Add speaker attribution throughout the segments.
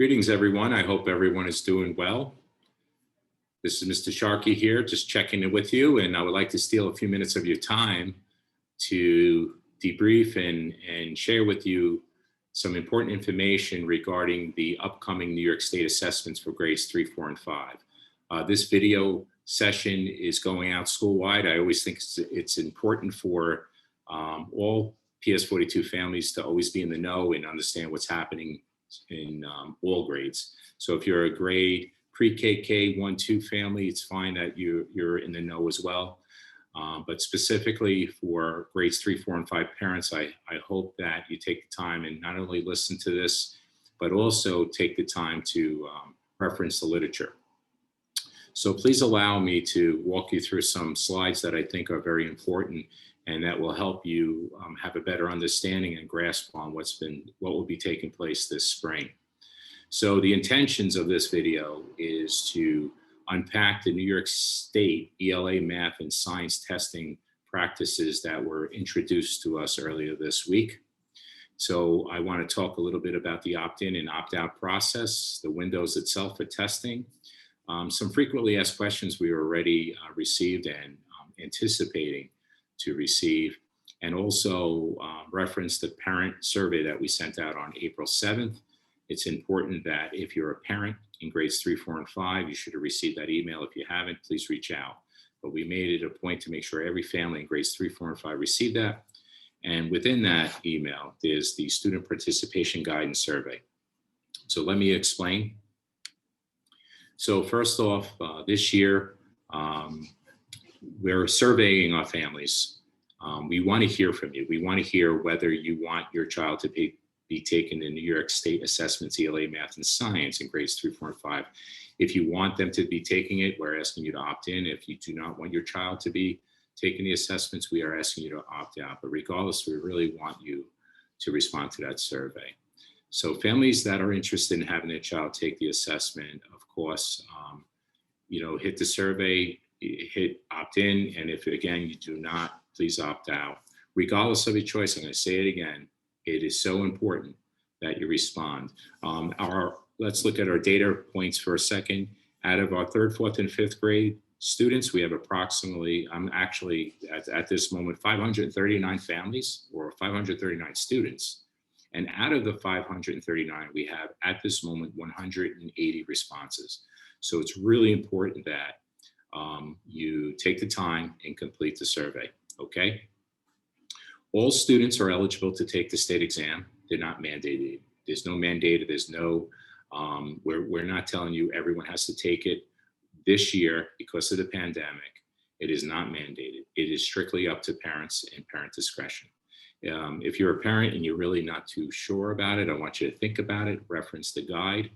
Speaker 1: Greetings, everyone. I hope everyone is doing well. This is Mr. Sharkey here, just checking in with you, and I would like to steal a few minutes of your time to debrief and share with you some important information regarding the upcoming New York State assessments for grades 3, 4, and 5. This video session is going out school-wide. I always think it's important for all PS42 families to always be in the know and understand what's happening in all grades. So if you're a grade pre-KK 1-2 family, it's fine that you're in the know as well. But specifically for grades 3, 4, and 5 parents, I hope that you take the time and not only listen to this, but also take the time to reference the literature. So please allow me to walk you through some slides that I think are very important and that will help you have a better understanding and grasp on what will be taking place this spring. So the intentions of this video is to unpack the New York State ELA math and science testing practices that were introduced to us earlier this week. So I want to talk a little bit about the opt-in and opt-out process, the windows itself for testing, some frequently asked questions we already received and anticipating to receive, and also reference the parent survey that we sent out on April 7th. It's important that if you're a parent in grades 3, 4, and 5, you should have received that email. If you haven't, please reach out. But we made it a point to make sure every family in grades 3, 4, and 5 received that. And within that email, there's the student participation guidance survey. So let me explain. So first off, this year, we're surveying our families. We want to hear from you. We want to hear whether you want your child to be taking the New York State assessments, ELA, math, and science in grades 3, 4, and 5. If you want them to be taking it, we're asking you to opt in. If you do not want your child to be taking the assessments, we are asking you to opt out. But regardless, we really want you to respond to that survey. So families that are interested in having their child take the assessment, of course, hit the survey, hit opt in, and if again you do not, please opt out. Regardless of your choice, I'm going to say it again, it is so important that you respond. Let's look at our data points for a second. Out of our 3rd, 4th, and 5th grade students, we have approximately, at this moment, 539 families or 539 students. And out of the 539, we have at this moment 180 responses. So it's really important that you take the time and complete the survey, okay? All students are eligible to take the state exam. They're not mandated. There's no mandate. There's no, we're not telling you everyone has to take it this year because of the pandemic. It is not mandated. It is strictly up to parents and parent discretion. If you're a parent and you're really not too sure about it, I want you to think about it, reference the guide.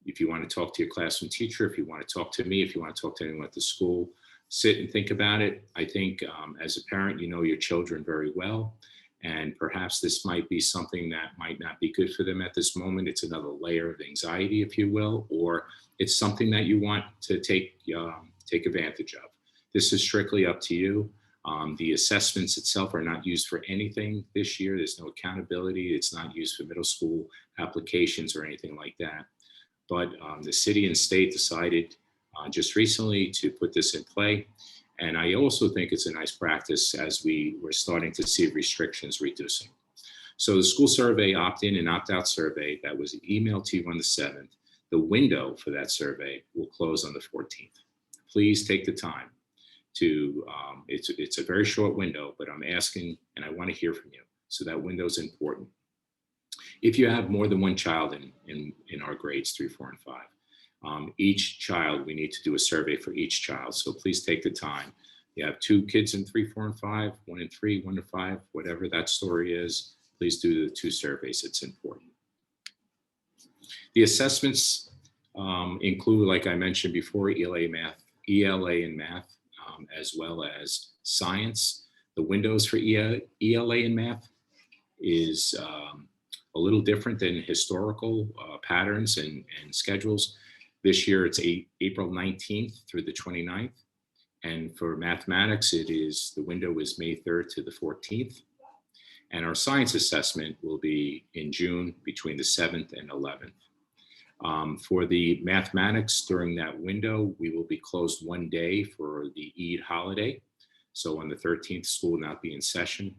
Speaker 1: If you want to talk to your classroom teacher, if you want to talk to me, if you want to talk to anyone at the school, sit and think about it. I think as a parent, you know your children very well, and perhaps this might be something that might not be good for them at this moment. It's another layer of anxiety, if you will, or it's something that you want to take advantage of. This is strictly up to you. The assessments itself are not used for anything this year. There's no accountability. It's not used for middle school applications or anything like that. But the city and state decided just recently to put this in play. And I also think it's a nice practice as we're starting to see restrictions reducing. So the school survey opt-in and opt-out survey that was emailed to you on the 7th, the window for that survey will close on the 14th. Please take the time to, it's a very short window, but I'm asking and I want to hear from you. So that window is important. If you have more than one child in our grades 3, 4, and 5, each child, we need to do a survey for each child. So please take the time. You have 2 kids in 3, 4, and 5, 1 in 3, 1 in 5, whatever that story is, please do the 2 surveys. It's important. The assessments include, like I mentioned before, ELA and math, as well as science. The windows for ELA and math is a little different than historical patterns and schedules. This year it's April 19th through the 29th. And for mathematics, the window is May 3rd to the 14th. And our science assessment will be in June between the 7th and 11th. For the mathematics during that window, we will be closed one day for the Eid holiday. So on the 13th, school will not be in session.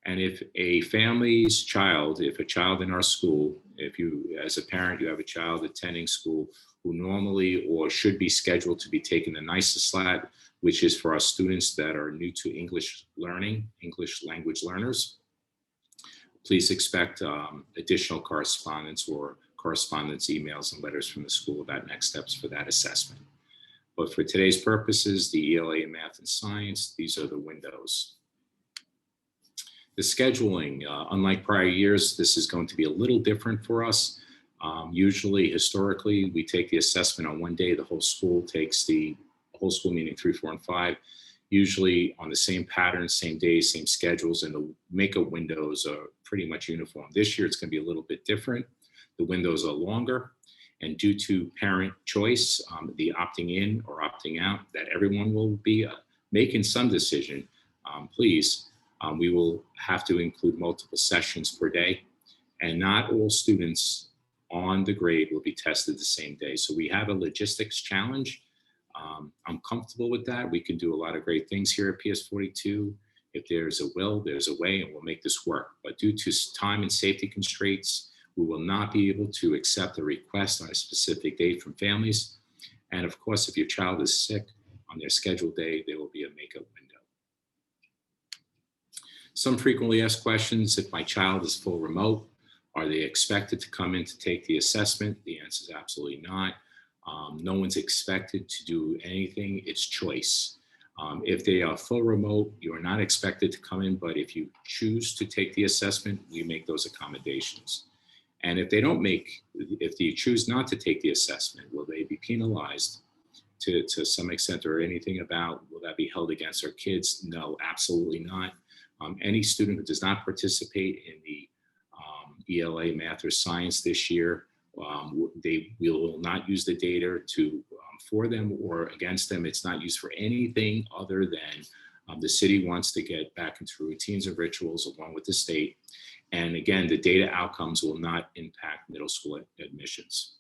Speaker 1: And if a family's child, if a child in our school, if you, as a parent, you have a child attending school who normally or should be scheduled to be taking the NYS, which is for our students that are new to English learning, English language learners, please expect additional correspondence or correspondence emails and letters from the school about next steps for that assessment. But for today's purposes, the ELA in math and science, these are the windows. The scheduling, unlike prior years, this is going to be a little different for us. Usually, historically, we take the assessment on one day. The whole school takes the whole school, meaning 3, 4, and 5, usually on the same pattern, same days, same schedules, and the makeup windows are pretty much uniform. This year, it's going to be a little bit different. The windows are longer, and due to parent choice, the opting in or opting out, that everyone will be making some decision, please. We will have to include multiple sessions per day, and not all students on the grade will be tested the same day. So we have a logistics challenge. I'm comfortable with that. We can do a lot of great things here at PS42. If there's a will, there's a way, and we'll make this work. But due to time and safety constraints, we will not be able to accept a request on a specific date from families. And of course, if your child is sick on their scheduled day, there will be a makeup window. Some frequently asked questions: if my child is full remote, are they expected to come in to take the assessment? The answer is absolutely not. No one's expected to do anything. It's choice. If they are full remote, you are not expected to come in, but if you choose to take the assessment, we make those accommodations. And if they if you choose not to take the assessment, will they be penalized to some extent, or anything about, will that be held against our kids? No, absolutely not. Any student who does not participate in the ELA math or science this year, we will not use the data for them or against them. It's not used for anything other than the city wants to get back into routines and rituals along with the state. And again, the data outcomes will not impact middle school admissions.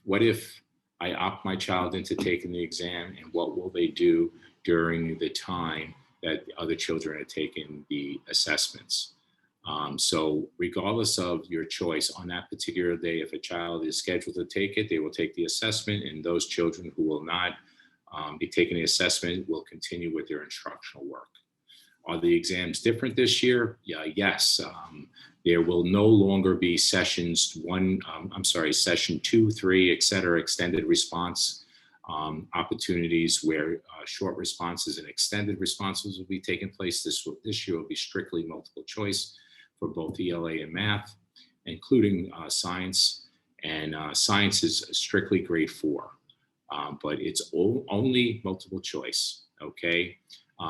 Speaker 1: What if I opt my child into taking the exam, and what will they do during the time that the other children are taking the assessments? So regardless of your choice on that particular day, if a child is scheduled to take it, they will take the assessment, and those children who will not be taking the assessment will continue with their instructional work. Are the exams different this year? Yeah, yes. There will no longer be sessions session 2, 3, et cetera, extended response opportunities where short responses and extended responses will be taking place. This year will be strictly multiple choice for both ELA and math, including science. And science is strictly grade 4, but it's only multiple choice, okay?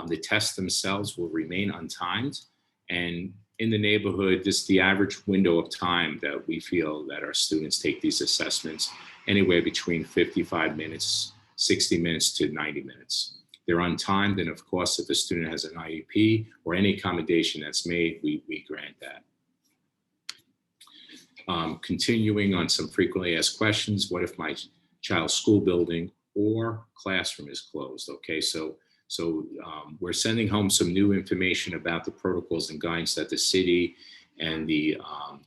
Speaker 1: The tests themselves will remain untimed, and in the neighborhood, this is the average window of time that we feel that our students take these assessments, anywhere between 55 minutes, 60 minutes to 90 minutes. They're untimed, and of course, if a student has an IEP or any accommodation that's made, we grant that. Continuing on some frequently asked questions: what if my child's school building or classroom is closed? Okay, so we're sending home some new information about the protocols and guidance that the city and the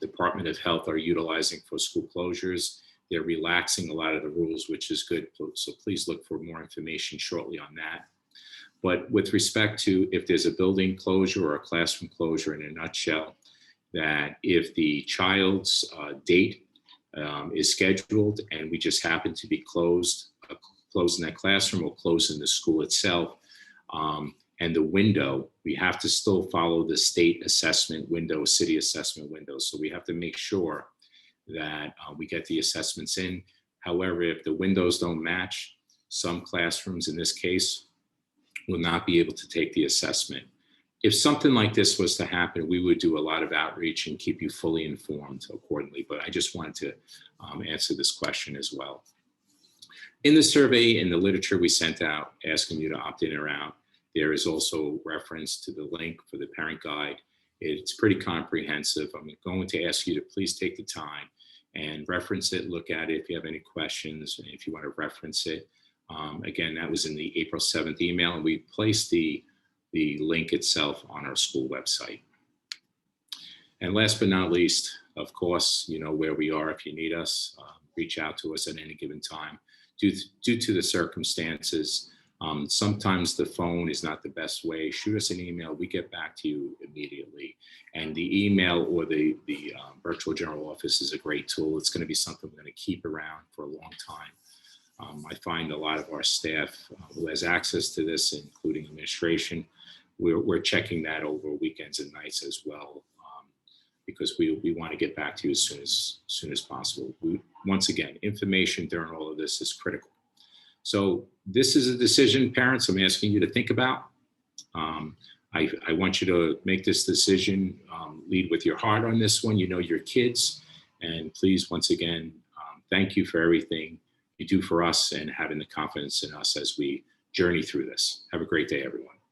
Speaker 1: Department of Health are utilizing for school closures. They're relaxing a lot of the rules, which is good. So please look for more information shortly on that. But with respect to if there's a building closure or a classroom closure, in a nutshell, that if the child's date is scheduled and we just happen to be closed in that classroom or closed in the school itself, and the window, we have to still follow the state assessment window, city assessment window. So we have to make sure that we get the assessments in. However, if the windows don't match, some classrooms in this case will not be able to take the assessment. If something like this was to happen, we would do a lot of outreach and keep you fully informed accordingly. But I just wanted to answer this question as well. In the survey, in the literature we sent out asking you to opt in or out, there is also reference to the link for the parent guide. It's pretty comprehensive. I'm going to ask you to please take the time and reference it, look at it if you have any questions, if you want to reference it. Again, that was in the April 7th email, and we placed the link itself on our school website. And last but not least, of course, you know where we are if you need us. Reach out to us at any given time. Due to the circumstances, sometimes the phone is not the best way. Shoot us an email. We get back to you immediately. And the email or the virtual general office is a great tool. It's going to be something we're going to keep around for a long time. I find a lot of our staff who has access to this, including administration, we're checking that over weekends and nights as well, because we want to get back to you as soon as possible. Once again, information during all of this is critical. So this is a decision, parents, I'm asking you to think about. I want you to make this decision, lead with your heart on this one. You know your kids, and please, once again, thank you for everything you do for us and having the confidence in us as we journey through this. Have a great day, everyone.